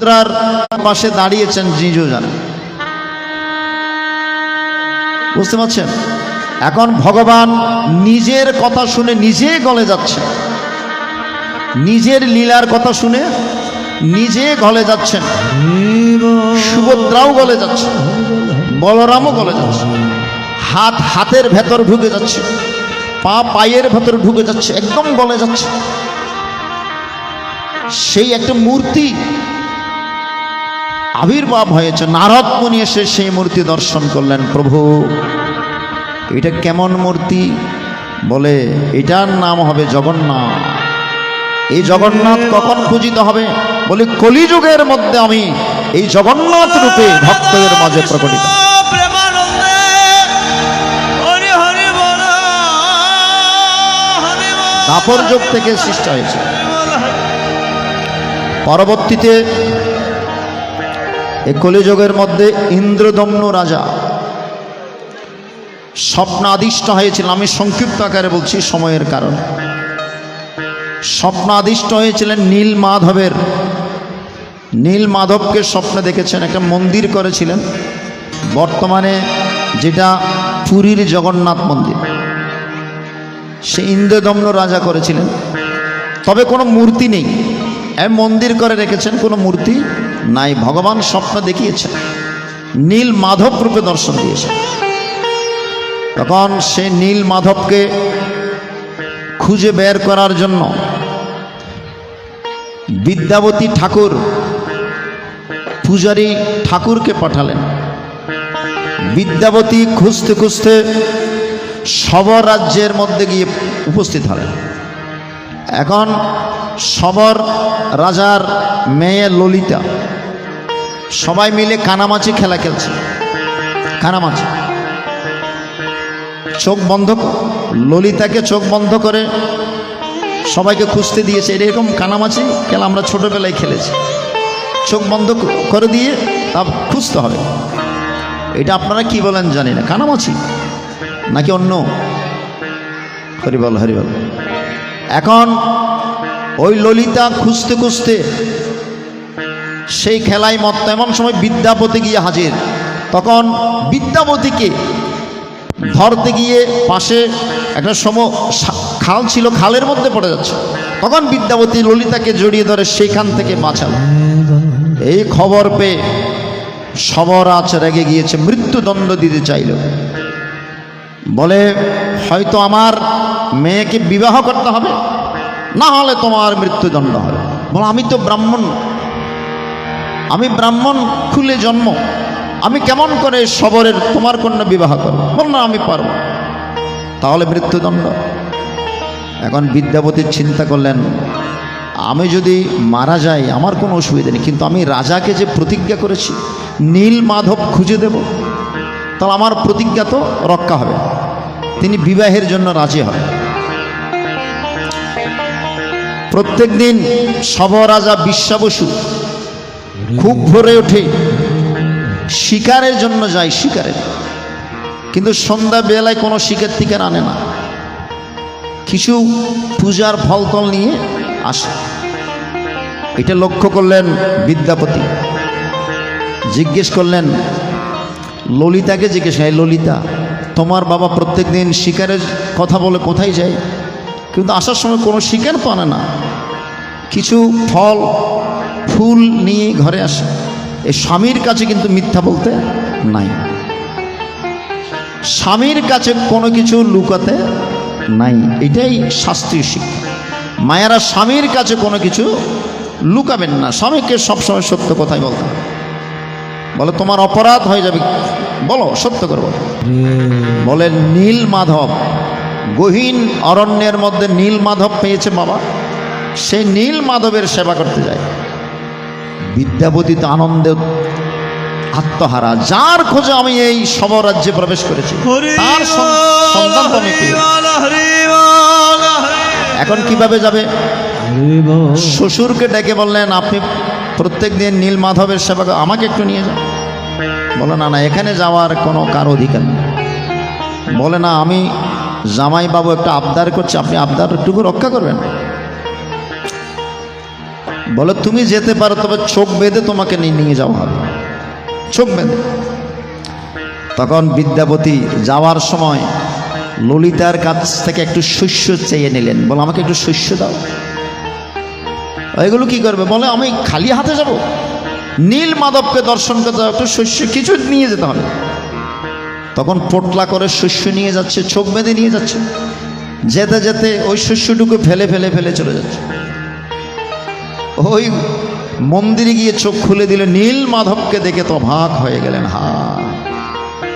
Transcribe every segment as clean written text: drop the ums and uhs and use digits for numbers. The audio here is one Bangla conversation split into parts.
সুভদ্রার পাশে দাঁড়িয়েছেন নিজেও জানেন, বুঝতে পারছেন? এখন ভগবান নিজের কথা শুনে নিজে গলে যাচ্ছে, নিজের লীলার কথা শুনে নিজে গলে যাচ্ছেন। সুভদ্রাও গলে যাচ্ছে, বলরামও গলে যাচ্ছে, হাত হাতের ভেতর ঢুকে যাচ্ছে, পা পায়ের ভেতর ঢুকে যাচ্ছে, একদম গলে যাচ্ছে। সেই একটা মূর্তি আবির্ভাব হয়েছে। নারদ মুনি এসে সেই মূর্তি দর্শন করলেন। প্রভু, এটা কেমন মূর্তি? বলে এটার নাম হবে জগন্নাথ। এই জগন্নাথ কখন পূজিত হবে? বলে কলিযুগের মধ্যে আমি এই জগন্নাথ রূপে ভক্তদের মাঝে প্রকটিত। দাপর যুগ থেকে সৃষ্টি হয়েছে। পরবর্তীতে এই কলিযুগের মধ্যে ইন্দ্রদম্ন রাজা স্বপ্নাদিষ্ট হয়েছিল। আমি সংক্ষিপ্ত আকারে বলছি সময়ের কারণে। স্বপ্নাদিষ্ট হয়েছিলেন নীলমাধবের। নীলমাধবকে স্বপ্নে দেখেছেন, একটা মন্দির করেছিলেন বর্তমানে যেটা পুরীর জগন্নাথ মন্দির। সে ইন্দ্রদম্ন রাজা করেছিলেন, তবে কোনো মূর্তি নেই। মন্দির করে রেখেছেন, কোনো মূর্তি নাই। ভগবান স্বপ্ন দেখিয়েছেন, নীল মাধব রূপে দর্শন দিয়েছেন। তখন সে নীল মাধবকে খুঁজে বের করার জন্য বিদ্যাবতী ঠাকুর পূজারী ঠাকুরকে পাঠালেন। বিদ্যাবতী খুঁজতে খুঁজতে সবর রাজ্যের মধ্যে গিয়ে উপস্থিত হলেন। এখন সবর রাজার মেয়ে ললিতা সবাই মিলে কানামাছি খেলা খেলছে। কানামাছি চোখ বন্ধ, ললিতাকে চোখ বন্ধ করে সবাইকে খুঁজতে দিয়েছে। এরকম কানামাছি খেলা আমরা ছোটবেলায় খেলেছি। চোখ বন্ধ করে দিয়ে তা খুঁজতে হবে। এটা আপনারা কি বলেন জানি না, কানামাছি নাকি অন্য? হরিবল হরিবল। এখন ওই ললিতা খুঁজতে খুঁজতে সেই খেলায় মত্ত। এমন সময় বিদ্যাপতি গিয়ে হাজির। তখন বিদ্যাপতিকে ধরতে গিয়ে পাশে একটা খাল ছিল, খালের মধ্যে পড়ে যাচ্ছে। তখন বিদ্যাপতি ললিতাকে জড়িয়ে ধরে সেখান থেকে বাঁচাল। এই খবর পেয়ে সবরাজ রেগে গিয়েছে, মৃত্যুদণ্ড দিতে চাইল। বলে হয়তো আমার মেয়েকে বিবাহ করতে হবে, না হলে তোমার মৃত্যুদণ্ড হবে। বলো আমি তো ব্রাহ্মণ, আমি ব্রাহ্মণ খুলে জন্ম, আমি কেমন করে সবরের তোমার কন্যা বিবাহ করব? বল না আমি পারব, তাহলে মৃত্যুদণ্ড। এখন বিদ্যাপতি চিন্তা করলেন, আমি যদি মারা যাই আমার কোনো অসুবিধা নেই, কিন্তু আমি রাজাকে যে প্রতিজ্ঞা করেছি নীল মাধব খুঁজে দেব, তাহলে আমার প্রতিজ্ঞা তো রক্ষা হবে। তিনি বিবাহের জন্য রাজি হন। প্রত্যেক দিন সবরাজা বিশ্বাবসু খুব ভোরে ওঠে, শিকারের জন্য যায় শিকারের, কিন্তু সন্ধ্যা বেলায় কোনো শিকার টিকার আনে না, কিছু পূজার ফলতল নিয়ে আসে। এটা লক্ষ্য করলেন বিদ্যাপতি। জিজ্ঞেস করলেন ললিতাকে, জিজ্ঞেস হয় ললিতা তোমার বাবা প্রত্যেক দিন শিকারের কথা বলে কোথায় যায়, কিন্তু আসার সময় কোনো শিকার তো আনে না, কিছু ফল ফুল নিয়ে ঘরে আসে। এই স্বামীর কাছে কিন্তু মিথ্যা বলতে নাই, স্বামীর কাছে কোনো কিছু লুকাতে নাই। এটাই শাস্ত্রীয় শিক্ষা। মায়েরা স্বামীর কাছে কোনো কিছু লুকাবেন না, স্বামীকে সবসময় সত্য কথাই বলতে হবে। বলে তোমার অপরাধ হয়ে যাবে, বলো সত্য করে বলো। বলে নীল মাধব, গহীন অরণ্যের মধ্যে নীল মাধব পেয়েছে বাবা, সেই নীল মাধবের সেবা করতে যায়। বিদ্যাপতি তো আনন্দে আত্মহারা, যার খোঁজে আমি এই সবরাজ্যে প্রবেশ করেছি তার সন্তান তো আমি পেয়েছি। এখন কিভাবে যাবে? শ্বশুরকে ডেকে বললেন আপনি প্রত্যেক দিন নীল মাধবের সেবা, আমাকে একটু নিয়ে যান। বলে না না, এখানে যাওয়ার কোনো কার অধিকার নেই। বলে না, আমি জামাই বাবু একটা আবদার করছে, আপনি আবদারটুকু রক্ষা করবেন। বলে তুমি যেতে পারো, তবে চোখ বেঁধে তোমাকে নিয়ে যাওয়া হবে, চোখ বেঁধে। তখন বিদ্যাপতি যাওয়ার সময় ললিতার কাছ থেকে একটু শস্য চেয়ে নিলেন, বলে আমাকে একটু শস্য দাও। এগুলো কি করবে? বলে আমি খালি হাতে যাব, নীল মাধবকে দর্শন করতে, একটু শস্য কিছু নিয়ে যেতে হবে। তখন পোটলা করে শস্য নিয়ে যাচ্ছে, চোখ বেঁধে নিয়ে যাচ্ছে, যেতে যেতে ওই শস্যটুকু ফেলে ফেলে ফেলে চলে যাচ্ছে। ওই মন্দিরে গিয়ে চোখ খুলে দিলে নীল মাধবকে দেখে তো অবাক হয়ে গেলেন। হা,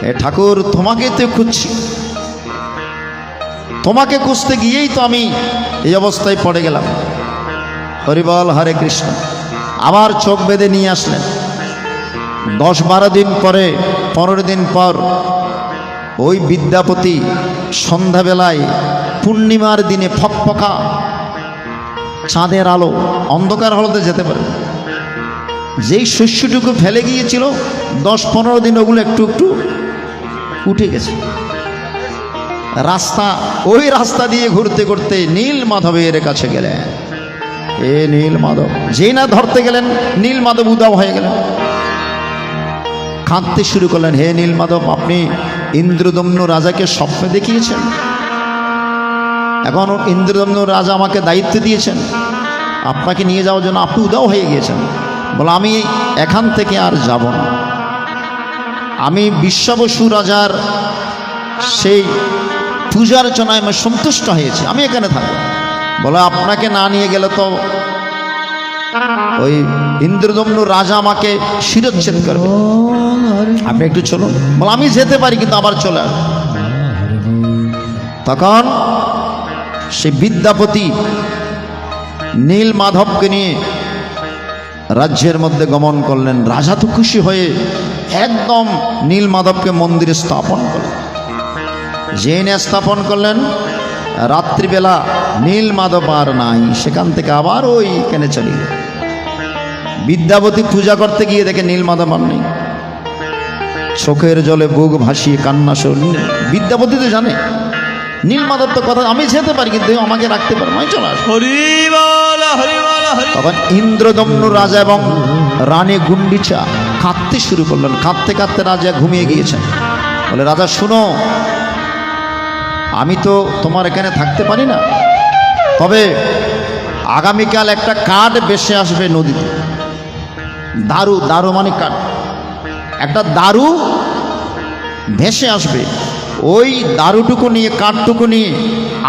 এ ঠাকুর, তোমাকে তো খুঁজছি, তোমাকে খুঁজতে গিয়েই তো আমি এই অবস্থায় পড়ে গেলাম। হরিবল, হরে কৃষ্ণ। আবার চোখ বেঁধে নিয়ে আসলেন। 10-12 দিন পরে, 15 দিন পর ওই বিদ্যাপতি সন্ধ্যাবেলায় পূর্ণিমার দিনে ফকফকা চাঁদের আলো, অন্ধকার হলতে যেতে পারে, যেই শস্যটুকু ফেলে গিয়েছিল 10-15 দিন ওগুলো একটু একটু উঠে গেছে। রাস্তা, ওই রাস্তা দিয়ে ঘুরতে ঘুরতে নীল মাধবের কাছে গেলেন। এ নীল মাধব, যেই না ধরতে গেলেন নীল মাধব উদাও হয়ে গেলেন, কাঁদতে শুরু করলেন। হে নীল মাধব, আপনি ইন্দ্রদম্ন রাজাকে স্বপ্নে দেখিয়েছেন, এখন ইন্দ্রদম্ন রাজা আমাকে দায়িত্ব দিয়েছেন আপনাকে নিয়ে যাওয়ার জন্য, আপনি উদাও হয়ে গিয়েছেন। বলে আমি এখান থেকে আর যাব না, আমি বিশ্বাবসু রাজার সেই পূজার্চনায় আমি সন্তুষ্ট হয়েছি, আমি এখানে থাকবো। বলে আপনাকে না নিয়ে গেলে তো ওই ইন্দ্রদম্ন রাজা আমাকে শিরচ্ছেদ করবে, আপনি একটু চলুন। বলে আমি যেতে পারি, কিন্তু আবার চলে আসবো। তখন সে বিদ্যাপতি নীল মাধবকে নিয়ে রাজ্যের মধ্যে গমন করলেন। রাজা তো খুশি হয়ে একদম নীল মাধবকে মন্দিরে স্থাপন করলেন। জেনে স্থাপন করলেন, রাত্রিবেলা নীল মাধব আর নাই, সেখান থেকে আবার ওইখানে চলে গেল। বিদ্যাপতি পূজা করতে গিয়ে দেখে নীল মাধব আর নেই, চোখের জলে বুক ভাসিয়ে কান্না শুরু। বিদ্যাপতি তো জানে নীল মাধব তো কথা, আমি যেতে পারি কিন্তু আমাকে রাখতে পারবো, আমি চলে আসবো। তখন ইন্দ্রদম্ন রাজা এবং রানী গুন্ডিচা কাঁদতে শুরু করলেন। কাঁদতে কাঁদতে রাজা ঘুমিয়ে গিয়েছেন। বলে রাজা শুনো, আমি তো তোমার এখানে থাকতে পারি না, তবে আগামীকাল একটা কাঠ ভেসে আসবে নদীতে, দারু, দারু মানে কাঠ, একটা দারু ভেসে আসবে, ওই দারুটুকু নিয়ে, কাঠটুকু নিয়ে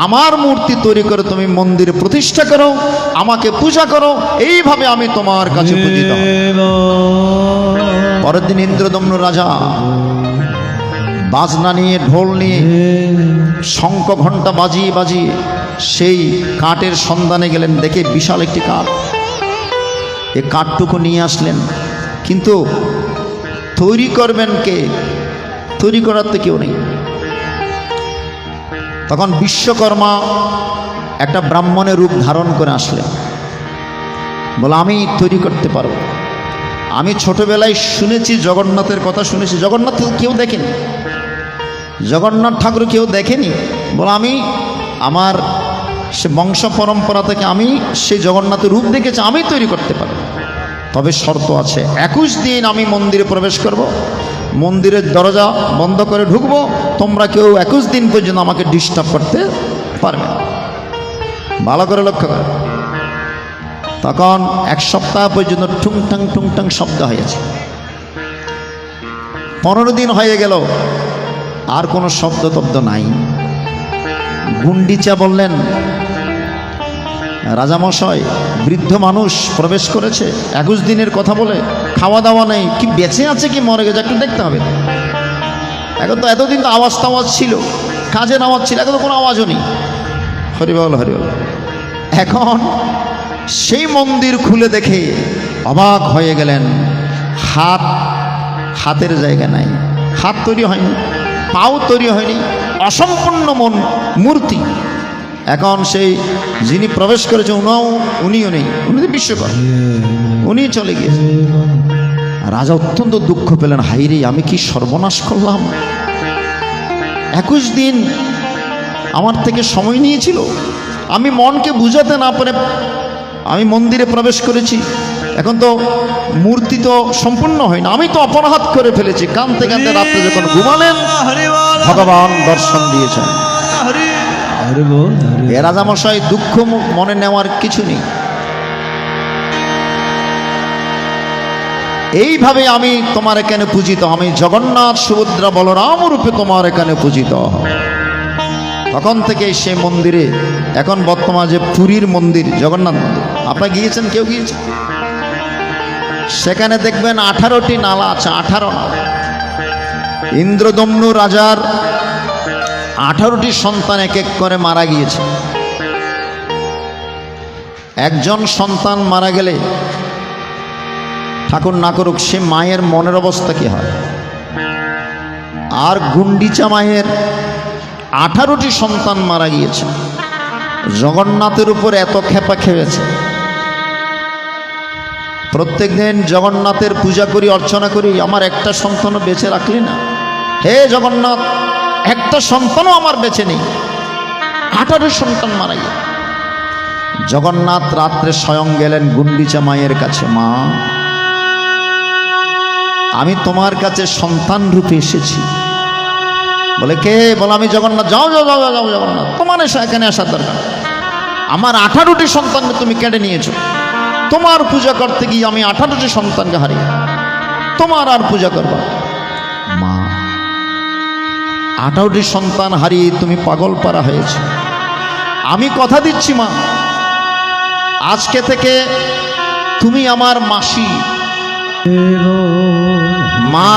আমার মূর্তি তৈরি করে তুমি মন্দিরে প্রতিষ্ঠা করো, আমাকে পূজা করো, এইভাবে আমি তোমার কাছে পূজিত হব। পরের দিন ইন্দ্রদম্ন রাজা বাজনা নিয়ে, ঢোল নিয়ে, শঙ্খ ঘণ্টা বাজিয়ে বাজিয়ে সেই কাঠের সন্ধানে গেলেন। দেখে বিশাল একটি কাঠ, এই কাঠটুকু নিয়ে আসলেন, কিন্তু তৈরি করবেন কে? তৈরি করার তো কেউ নেই। তখন বিশ্বকর্মা একটা ব্রাহ্মণের রূপ ধারণ করে আসলেন। বলে আমি তৈরি করতে পারবো। আমি ছোটবেলায় শুনেছি, জগন্নাথের কথা শুনেছি, জগন্নাথ কেউ দেখেনি, জগন্নাথ ঠাকুর কেউ দেখেনি। বলে আমি আমার সে বংশ পরম্পরা থেকে আমি সেই জগন্নাথের রূপ দেখেছি, আমি তৈরি করতে পারবো। তবে শর্ত আছে, 21 দিন আমি মন্দিরে প্রবেশ করব, মন্দিরের দরজা বন্ধ করে ঢুকবো, তোমরা কেউ 21 দিন পর্যন্ত আমাকে ডিস্টার্ব করতে পারবে না। ভালো করে লক্ষ্য করে। তখন 1 সপ্তাহ পর্যন্ত টুংটাং টুংটাং শব্দ হয়েছে। 15 দিন হয়ে গেল, আর কোনো শব্দ তব্দ নাই। গুন্ডিচা বললেন, রাজামশাই, বৃদ্ধ মানুষ প্রবেশ করেছে, 21 দিনের কথা বলে, খাওয়া দাওয়া নেই, কি বেঁচে আছে কি মরে গেছে, একটু দেখতে হবে। এখন তো এতদিন তো আওয়াজ টাওয়াজ ছিল, কাজের আওয়াজ ছিল, এখন তো কোনো আওয়াজও নেই। হরিবল, হরিবল। এখন সেই মন্দির খুলে দেখে অবাক হয়ে গেলেন। হাতের জায়গা নাই, হাত তৈরি হয়নি, পাও তৈরি হয়নি, অসম্পূর্ণ মূর্তি। এখন সেই যিনি প্রবেশ করেছে উনিও নেই, উনি তো বিশ্বকর্মা, উনি চলে গিয়েছে। রাজা অত্যন্ত দুঃখ পেলেন, হাইরে আমি কি সর্বনাশ করলাম, 21 দিন আমার থেকে সময় নিয়েছিল, আমি মনকে বুঝাতে না পারে আমি মন্দিরে প্রবেশ করেছি, এখন তো মূর্তি তো সম্পূর্ণ হয় না, আমি তো অপরাধ করে ফেলেছি। কাঁদতে কাঁদতে রাত্রে যখন ঘুমালেন ভগবান দর্শন দিয়েছেন। এ রাজামশাই দুঃখ মনে নেওয়ার কিছু নেই। এইভাবে আমি তোমার এখানে পূজিত, আমি জগন্নাথ সুভদ্রা বলরাম রূপে তোমার এখানে পূজিত। তখন থেকে সেই মন্দিরে, এখন বর্তমান যে পুরীর মন্দির জগন্নাথ মন্দির, আপনারা গিয়েছেন, কেউ গিয়েছেন? সেখানে দেখবেন 18টি নালা আছে, 18 নালা। ইন্দ্রদম্নু রাজার 18টি সন্তান এক এক করে মারা গিয়েছে। একজন সন্তান মারা গেলে ঠাকুর না করুক সে মায়ের মনের অবস্থা কি হয়? আর গুন্ডিচা মায়ের 18টি সন্তান মারা গিয়েছে। জগন্নাথের উপর এত খেপা খেয়েছে, প্রত্যেক দিন জগন্নাথের পূজা করি, অর্চনা করি, আমার একটা সন্তানও বেঁচে রাখলি না। হে জগন্নাথ, একটা সন্তানও আমার বেঁচে নেই, 18 সন্তান মারা গেল। জগন্নাথ রাত্রে স্বয়ং গেলেন গুন্ডিচা মায়ের কাছে, মা আমি তোমার কাছে সন্তান রূপে এসেছি। বলে কে? বলে আমি জগন্নাথ। যাও যাও যাও যাও জগন্নাথ, তোমার এখানে আসার দরকার। আমার 18টি সন্তানকে তুমি কেড়ে নিয়েছো, তোমার পূজা করতে গিয়ে আমি 18টি সন্তানকে হারিয়ে তোমার আর পূজা করবা? মা 18টি সন্তান হারিয়ে তুমি পাগল পারা হয়েছে। আমি কথা দিচ্ছি মা, আজকে থেকে তুমি আমার মাসি। মা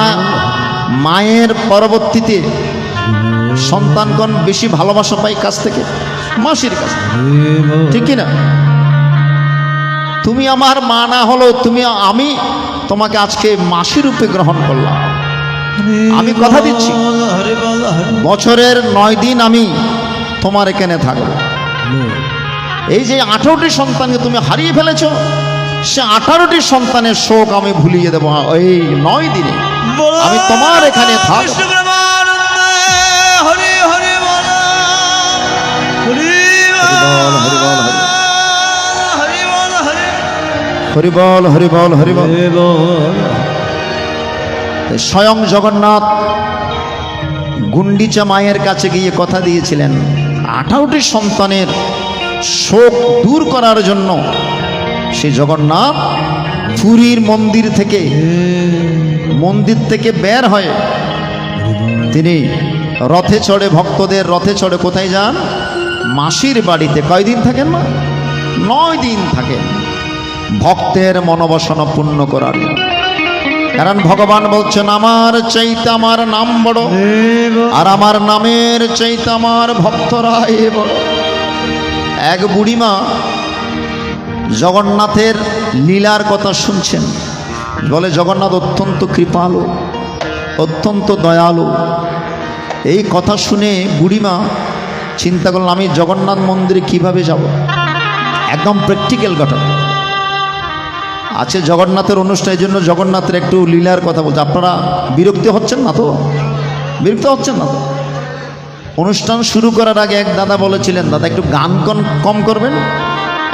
মায়ের পরবর্তীতে সন্তানগণ বেশি ভালোবাসা পাই কাছ থেকে, মাসির কাছ থেকে, ঠিক কিনা? তুমি আমার মা না হলো আমি তোমাকে আজকে মাসি রূপে গ্রহণ করলাম। আমি কথা দিচ্ছি বছরের 9 দিন আমি তোমার এখানে থাকবো। এই যে 18টি সন্তানকে তুমি হারিয়ে ফেলেছ, সে 18টি সন্তানের শোক আমি ভুলিয়ে দেবো এই 9 দিনে। আমি তোমার এখানে থাকবো। হরিবল হরিবল হরিবল। স্বয়ং জগন্নাথ গুন্ডিচা মায়ের কাছে গিয়ে কথা দিয়েছিলেন 18টি সন্তানের শোক দূর করার জন্য সে জগন্নাথ পুরীর মন্দির থেকে বের হয়ে তিনি রথে চড়ে, ভক্তদের রথে চড়ে কোথায় যান? মাসির বাড়িতে। কয়দিন থাকেন? না 9 দিন থাকেন, ভক্তের মনোবাসনা পূর্ণ করার জন্য। কারণ ভগবান বলছেন আমার চাইতে আমার নাম বড়, আর আমার নামের চাইতে আমার ভক্তরা বড়। এক বুড়িমা জগন্নাথের লীলার কথা শুনছেন, বলে জগন্নাথ অত্যন্ত কৃপালু, অত্যন্ত দয়ালু। এই কথা শুনে বুড়িমা চিন্তা করলেন আমি জগন্নাথ মন্দিরে কিভাবে যাব। একদম প্র্যাকটিক্যাল ঘটনা আছে জগন্নাথের অনুষ্ঠানের জন্য। জগন্নাথের একটু লীলার কথা বলছে, আপনারা বিরক্ত হচ্ছেন না তো? বিরক্ত হচ্ছেন না তো? অনুষ্ঠান শুরু করার আগে এক দাদা বলেছিলেন, দাদা একটু গান কম করবেন,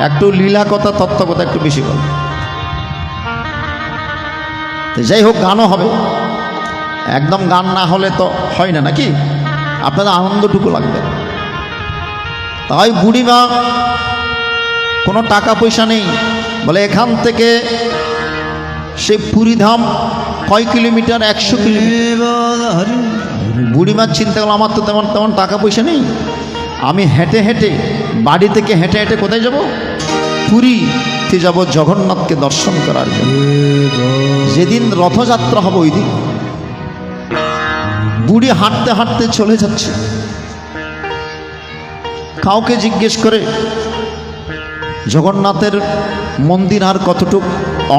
একটু লীলা কথা তত্ত্ব কথা একটু বেশি করবেন। যাই হোক, গানও হবে, একদম গান না হলে তো হয় না, নাকি? আপনাদের আনন্দটুকু লাগবে। তাই বুড়িমা কোনো টাকা পয়সা নেই, বলে এখান থেকে সে পুরীধাম কয় কিলোমিটার? 100 কিলোমিটার। বুড়িমার চিন্তা করলাম আমার তো তেমন টাকা পয়সা নেই, আমি হেঁটে হেঁটে বাড়ি থেকে হেঁটে হেঁটে কোথায় যাব? পুরীতে যাব জগন্নাথকে দর্শন করার জন্য। যেদিন রথযাত্রা হবে ওই দিন। বুড়ি হাঁটতে হাঁটতে চলে যাচ্ছে, কাউকে জিজ্ঞেস করে জগন্নাথের মন্দির আর কতটুক?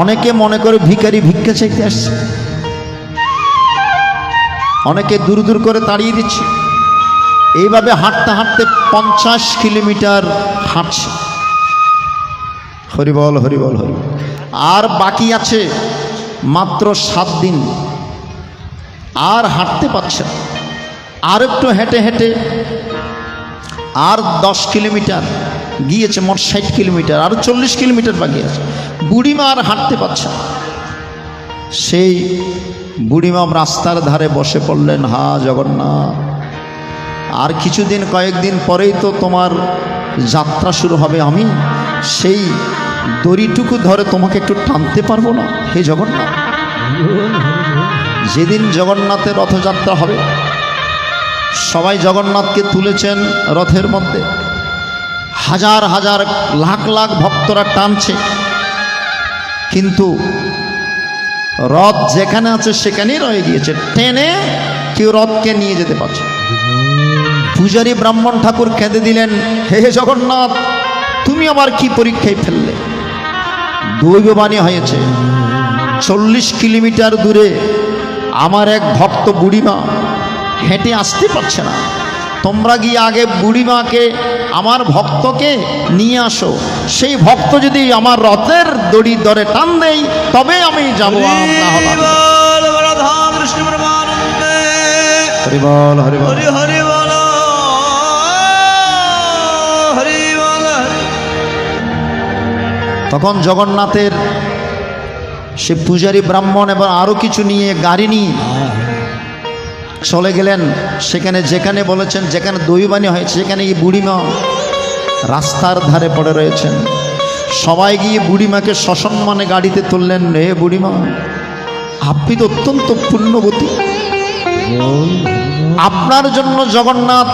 অনেকে মনে করে ভিখারি ভিক্ষা চাইতে আসছে, অনেকে দূর দূর করে তাড়িয়ে দিচ্ছে। এইভাবে হাঁটতে হাঁটতে 50 কিলোমিটার হাঁটছে। হরিবল হরিবল হরিবল। আর বাকি আছে মাত্র 7 দিন, আর হাঁটতে পারছে না। আর একটু হেঁটে হেঁটে আর 10 কিলোমিটার, গিয়েছে মোট 60 কিলোমিটার, আরও 40 কিলোমিটার বাকি আছে। বুড়িমা আর হাঁটতে পারছে না। সেই বুড়িমা রাস্তার ধারে বসে পড়লেন, হা জগন্নাথ, আর কিছুদিন কয়েকদিন পরেই তো তোমার যাত্রা শুরু হবে, আমি সেই দড়িটুকু ধরে তোমাকে একটু টানতে পারবো না হে জগন্নাথ। যেদিন জগন্নাথের রথযাত্রা হবে সবাই জগন্নাথকে তুলেছেন রথের মধ্যে, হাজার হাজার লাখ লাখ ভক্তরা টানছে, কিন্তু রথ যেখানে আছে সেখানেই রয়ে গিয়েছে, টেনে কেউ রথকে নিয়ে যেতে পারছে। পূজারী ব্রাহ্মণ ঠাকুর কেঁদে দিলেন, হে জগন্নাথ, তুমি আবার কি পরীক্ষায় ফেললে? দৈববাণী হয়েছে 40 কিলোমিটার দূরে আমার এক ভক্ত বুড়িমা হেঁটে আসতে পারছে না, তোমরা গিয়ে আগে বুড়িমাকে আমার ভক্তকে নিয়ে আসো, সেই ভক্ত যদি আমার রথের দড়ি ধরে টান দেয় তবে আমি যাবো। তখন জগন্নাথের সে পূজারী ব্রাহ্মণ এবং আরো কিছু নিয়ে গাড়ি নিয়ে চলে গেলেন সেখানে, যেখানে বলেছেন, যেখানে দৈবানী হয়েছে সেখানে গিয়ে বুড়িমা রাস্তার ধারে পড়ে রয়েছেন। সবাই গিয়ে বুড়িমাকে সসম্মানে গাড়িতে তুললেন। হে বুড়িমা, আপনি তো অত্যন্ত পুণ্যবতী, আপনার জন্য জগন্নাথ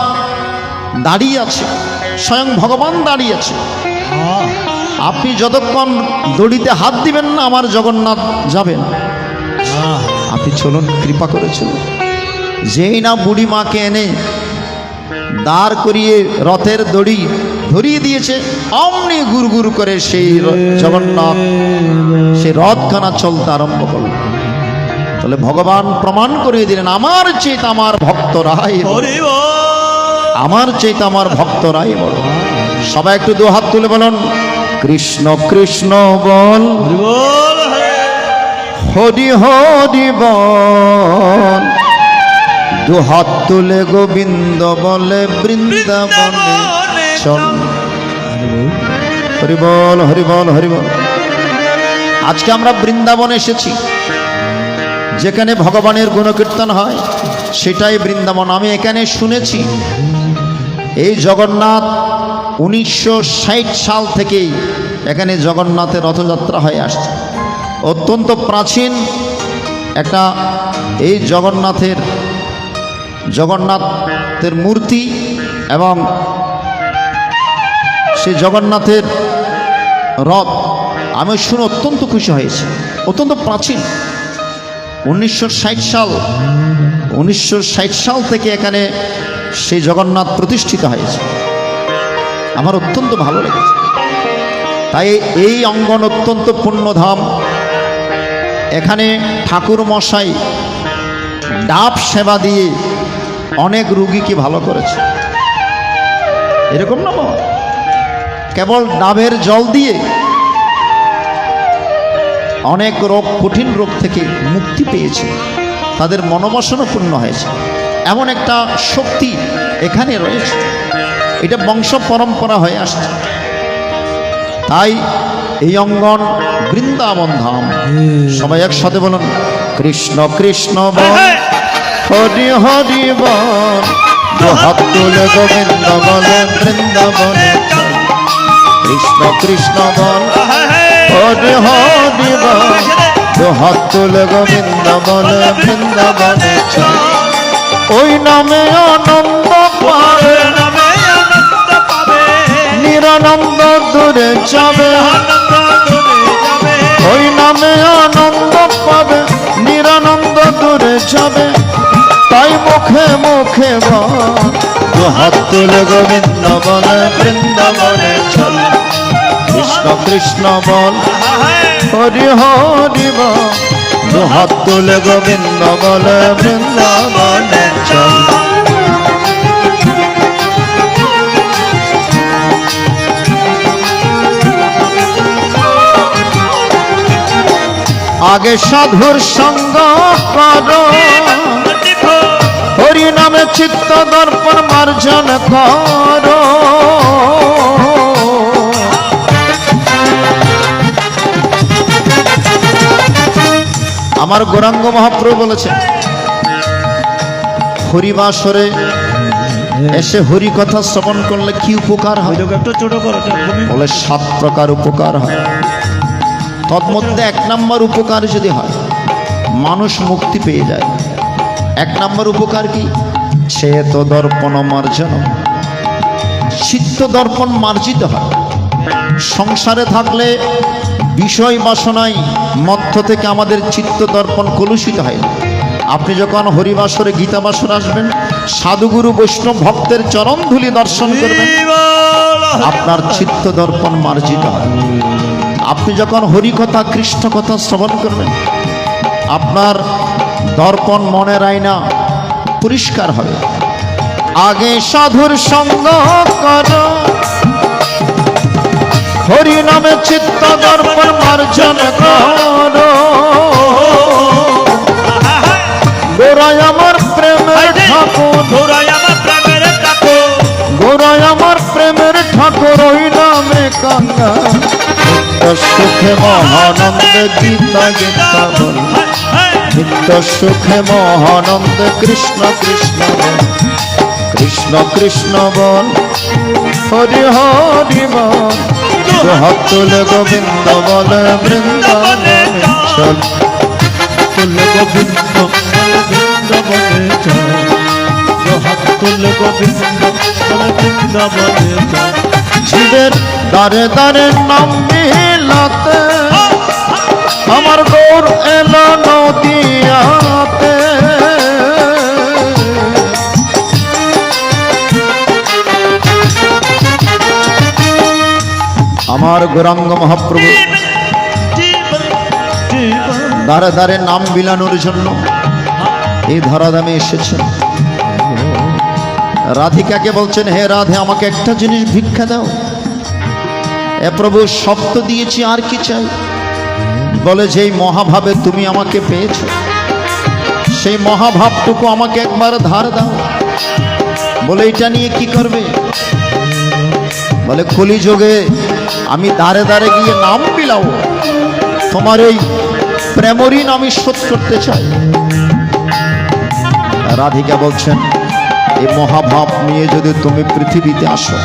দাঁড়িয়ে আছে, স্বয়ং ভগবান দাঁড়িয়ে আছে, আপনি যতক্ষণ দড়িতে হাত দিবেন না আমার জগন্নাথ যাবেন, আপনি চলুন, কৃপা করেছিল। যেই না বুড়িমাকে এনে দাঁড় করিয়ে রথের দড়ি ধরিয়ে দিয়েছে, অমনি গুড় গুড় করে সেই জগন্নাথ সেই রথখানা চলতে আরম্ভ করল। তাহলে ভগবান প্রমাণ করিয়ে দিলেন, আমার চেয়ে আমার ভক্তরাই বড়, আমার চেয়ে আমার ভক্তরাই বড়। সবাই একটু দু হাত তুলে বলুন, কৃষ্ণ কৃষ্ণ বল, হরি হরি বল, দু হাত তুলে গোবিন্দ বলে বৃন্দাবনে চল। হরি বল, হরি বল, হরি বল। আজকে আমরা বৃন্দাবনে এসেছি, যেখানে ভগবানের গুণকীর্তন হয় সেটাই বৃন্দাবন। আমি এখানে শুনেছি এই জগন্নাথ 1960 সাল থেকেই এখানে জগন্নাথের রথযাত্রা হয়ে আসছে। অত্যন্ত প্রাচীন একটা এই জগন্নাথের মূর্তি এবং সেই জগন্নাথের রথ আমি শুনে অত্যন্ত খুশি হয়েছি। অত্যন্ত প্রাচীন, 1960 সাল থেকে এখানে সেই জগন্নাথ প্রতিষ্ঠিত হয়েছে। আমার অত্যন্ত ভালো লেগেছে। তাই এই অঙ্গন অত্যন্ত পুণ্যধাম। এখানে ঠাকুর মশাই ডাব সেবা দিয়ে অনেক রোগীকে ভালো করেছে। এরকম না, কেবল ডাবের জল দিয়ে অনেক রোগ, কঠিন রোগ থেকে মুক্তি পেয়েছে, তাদের মনোবাসনা পূর্ণ হয়েছে। এমন একটা শক্তি এখানে রয়েছে, এটা বংশ পরম্পরা হয়ে আসছে। তাই এই অঙ্গন বৃন্দাবন ধাম। সবাই একসাথে বলুন, কৃষ্ণ কৃষ্ণ বল, হরি হরি বল, হাত তুলে গোবিন্দ বলে বৃন্দাবনে চল। কৃষ্ণ কৃষ্ণ বল, হরি হরি বল, হাত তুলে গোবিন্দ বলে বৃন্দাবনে চল। ওই নামে আনন্দ পাবে, নিরানন্দ দূরে যাবে। ওই নামে আনন্দ পাবে, নিরানন্দ দূরে যাবে। তাই মুখে মুখে বল, হাত তুলে গোবিন্দ বলে বৃন্দাবনে চল। কৃষ্ণ কৃষ্ণ বল, হরি হরি বল, হাত তুলে গোবিন্দ বলে বৃন্দাবনে চল। আগে সাধুর সঙ্গ করো, হরি নামে চিত্ত দর্পণ মার্জন করো। আমার গৌরাঙ্গ মহাপ্রভু বলেছেন, হরিবাসরে এসে হরি কথা শ্রবণ করলে কি উপকার হয়? বলে 7 প্রকার উপকার হয়। তন্মধ্যে 1 নম্বর উপকার যদি হয়, মানুষ মুক্তি পেয়ে যায়। 1 নম্বর উপকার কি? চেত দর্পণ মার্জন, চিত্ত দর্পণ মার্জিত হয়। সংসারে থাকলে বিষয় বাসনায় মধ্য থেকে আমাদের চিত্ত দর্পণ কলুষিত হয় না। আপনি যখন হরিবাসরে গীতাবাসর আসবেন, সাধুগুরু বৈষ্ণব ভক্তের চরণ ধুলি দর্শন করবেন, আপনার চিত্ত দর্পণ মার্জিত হয়। আপনি যখন হরিকথা কৃষ্ণ কথা শ্রবণ করবেন, আপনার দর্পণ মনের আয়না পরিষ্কার হবে। আগে সাধুর সঙ্গ করো, হরি নামে চিত্ত দর্পণ মার্জন করো। গোরাই আমার প্রেমের ঠাকুর, গোরাই আমার প্রেমের ঠাকুর, ওই নামে কাঙ্গা সুখে মহানন্দে গীতা গীতা বল, নিত্য সুখে মহানন্দে কৃষ্ণ কৃষ্ণ বল, কৃষ্ণ কৃষ্ণ বল, হরি হরি বল। হাত তুলে গোবিন্দ বলে বৃন্দাবনে চল, তুলে গোবিন্দ বৃন্দাবনে চল, হাত তুলে গোবিন্দ বলে বৃন্দাবনে চল। জীবের দারে দারে নাম মিলাতে আমার গৌর এলো নদিয়াতে। আমার গৌরাঙ্গ মহাপ্রভু দারে দারে নাম বিলানোর জন্য এই ধরাধামে এসেছেন। রাধিকাকে বলছেন, হে রাধে, আমাকে একটা জিনিস ভিক্ষা দাও। এ প্রভু, সব তো দিয়েছি, আর কি চাই? বলে, যেই মহাভাবে তুমি আমাকে পেয়েছ, সেই মহাভাবটুকু আমাকে একবার ধার দাও। বলে, এটা নিয়ে কি করবে? বলে, কলিযুগে আমি দাঁড়ে দাঁড়ে গিয়ে নাম বিলাও, তোমার এই প্রেমঋণ আমি শোধ করতে চাই। রাধিকা বলছেন, এই মহাভাব নিয়ে যদি তুমি পৃথিবীতে আসো,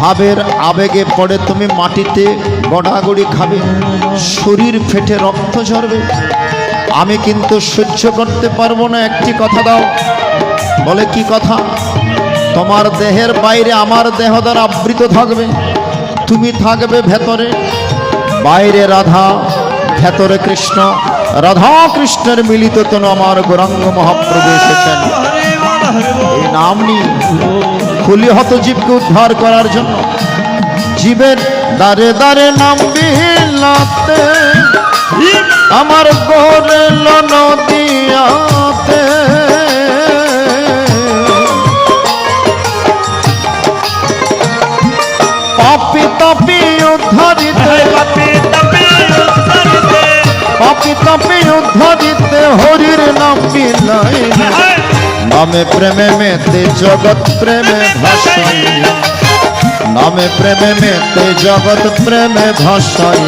ভাবের আবেগে পড়ে তুমি মাটিতে গড়াগড়ি খাবে, শরীর ফেটে রক্ত ঝরবে, আমি কিন্তু সহ্য করতে পারবো না। একটি কথা দাও। বলে, কি কথা? তোমার দেহের বাইরে আমার দেহ দ্বারা আবৃত থাকবে, তুমি থাকবে ভেতরে, বাইরে রাধা, ভেতরে কৃষ্ণ, রাধা কৃষ্ণের মিলিত তনু আমার গৌরাঙ্গ মহাপ্রভু এসেছেন এই নাম নিয়ে কলিহত জীবকে উদ্ধার করার জন্য। জীবের দারে দারে নাম বিলাতে আমার গৌর এলো নদিয়াতে। পাপি তাপি উদ্ধারিতে, পাপি তাপি উদ্ধারিতে হরির নাম বিলাই, নামে প্রেমে মেতে জগৎ প্রেমে ভাসাই, নামে প্রেমে মেতে জগৎ প্রেমে ভাসাই।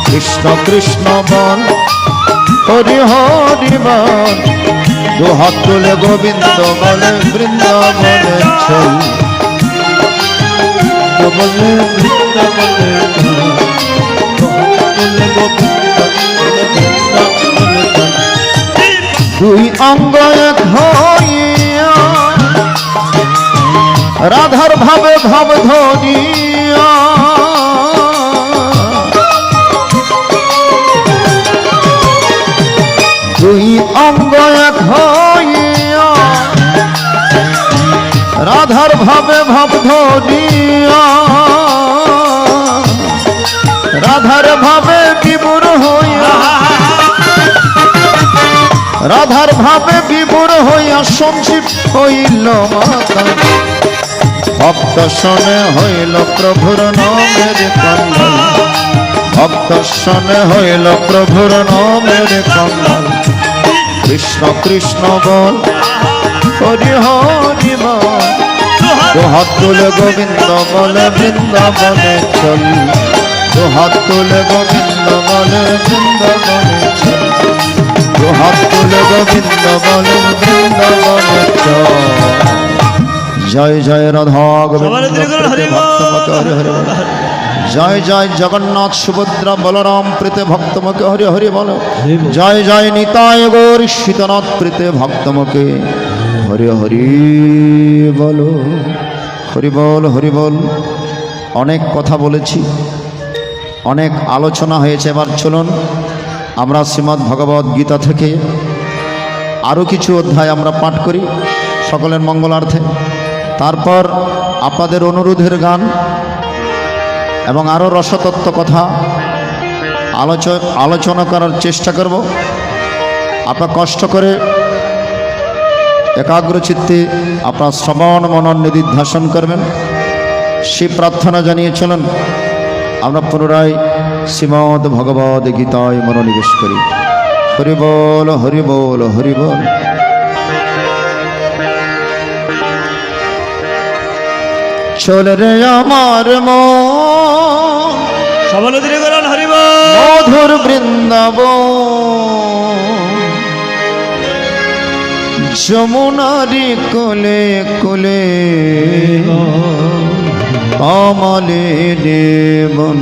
কৃষ্ণ কৃষ্ণ বল, হরি হরি বল, দুহাত তুলে গোবিন্দ বলে বৃন্দাবনে চল, বলে বৃন্দাবনে চল, তুলে গোবিন্দ বলে বৃন্দাবনে চল। দুই অঙ্গ এক হইয়া রাধার ভাবে ভাব ধরিয়া, দুই অঙ্গ এক হইয়া রাধার ভাবে ভাব ধরিয়া, রাধার ভাবে বিভোর হইয়া, রাধার ভাবে বিভোর হইয়া সঞ্জীব হইল মাতা। ভক্ত শোনে হইল প্রভুর নামের কন্যাল, ভক্ত শোনে হইল প্রভুর নামের কন্যাল। কৃষ্ণ কৃষ্ণ বল, হরি হরি বল, দুহাত তুলে গোবিন্দ বলে বৃন্দাবনে চল, দুহাত তুলে গোবিন্দ বলে বৃন্দাবনে চল। গোবিন্দ বলো বৃন্দাবন জয় জয় রাধা গোবিন্দ ভক্তমকে হরি হরি বল জয় জয় জগন্নাথ সুভদ্রা বলরাম প্রীতে ভক্তমকে হরি হরি বল জয় জয় নিতায় গৌর শীতনাথ প্রীতে ভক্তমকে হরি হরি বলো হরি বল হরি বল। অনেক কথা বলেছি, অনেক আলোচনা হয়েছে, এবার চলুন আমরা শ্রীমদ্ ভগবদ গীতা থেকে আরও কিছু অধ্যায় আমরা পাঠ করি সকলের মঙ্গলার্থে। তারপর আপনাদের অনুরোধের গান এবং আরও রসতত্ত্ব কথা আলোচনা করার চেষ্টা করব। আপনার কষ্ট করে একাগ্র চিত্তে আপনার শ্রবণ মনন নিদিধ্যাসন করবেন, সেই প্রার্থনা জানিয়ে চলুন আমরা পুনরায় শ্রীমদ্ ভগবদ গীতায় মনোনিবেশ করি। হরি বল হরি বল হরি বল। চল রে আমার মন সবল ধীরে করেন হরি বল। মধুর বৃন্দাবন যমুনারি কোলে কোলে কমলে দেবন